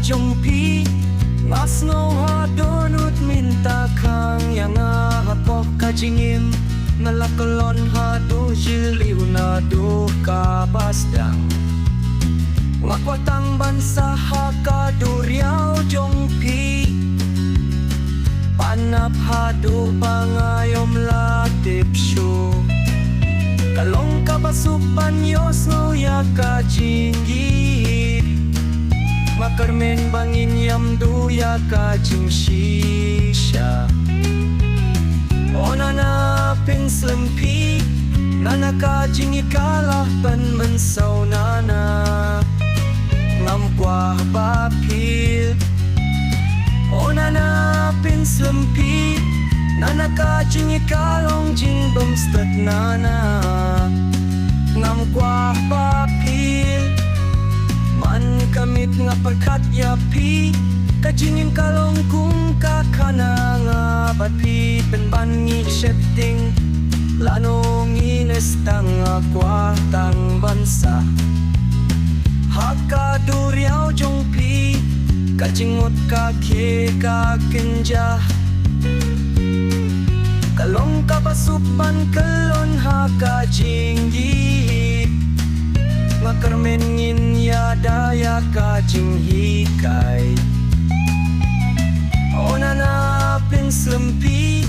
jong pi mas ngau ha donut minta kang yang hapok kajingim nalakolon ha do jiliw na do kapasdang ngakwatang bansa ha kaduriaw jong pi panap ha do pangayom latip syo kalong kabasupan yos nguya kajinggi makarmen bangin yam duya kajing shisha ona na pinslempi nana kajing ikalah pan mensaw nana ngam kwa bapil ona na pinslempi nana kajing ikalong jing bumstat nana ngam kwa bapil man kamit nga pagkat yapi kajingin kalong kung kakana nga batpi penbangi setting lanong inestang kwa tang bansa haka duriaw jong pi kajingot kake kakenja kalong kapasupan kalon haka jinggi makarmengin ya daya kajing hikay ona na pinslempi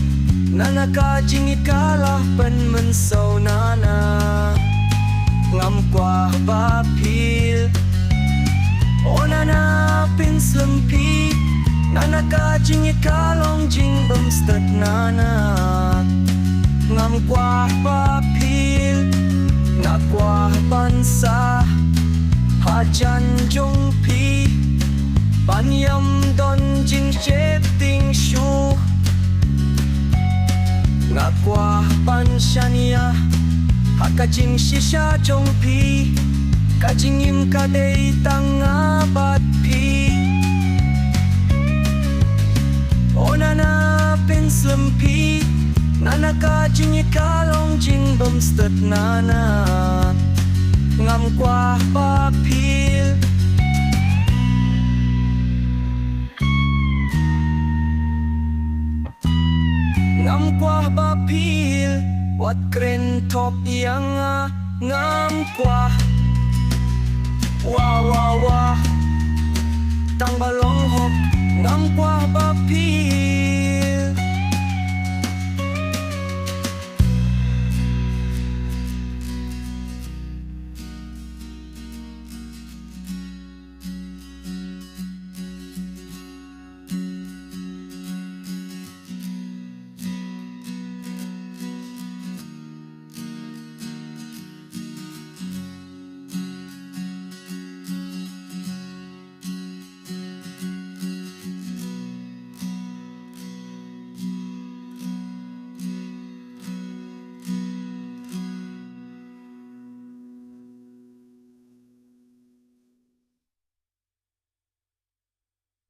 nana kajing ikalah pan mensaw nana ngam kwa bapil ona na pinslempi nana kajing ikalong jing bumstat nana ngam kwa bapil ngakwa bansa hajan jong pi panyam don jing cheting shu ngakwa panshania hakajing shisha jong pi kajingim kadei tangabat pi ona na pinslempi nana kajing ikalong jing bumstat nana ngam kwa bapil ngam kwa bapil wat kren top yang ngam kwa wah wah wah tang balong hop ngam kwa bapil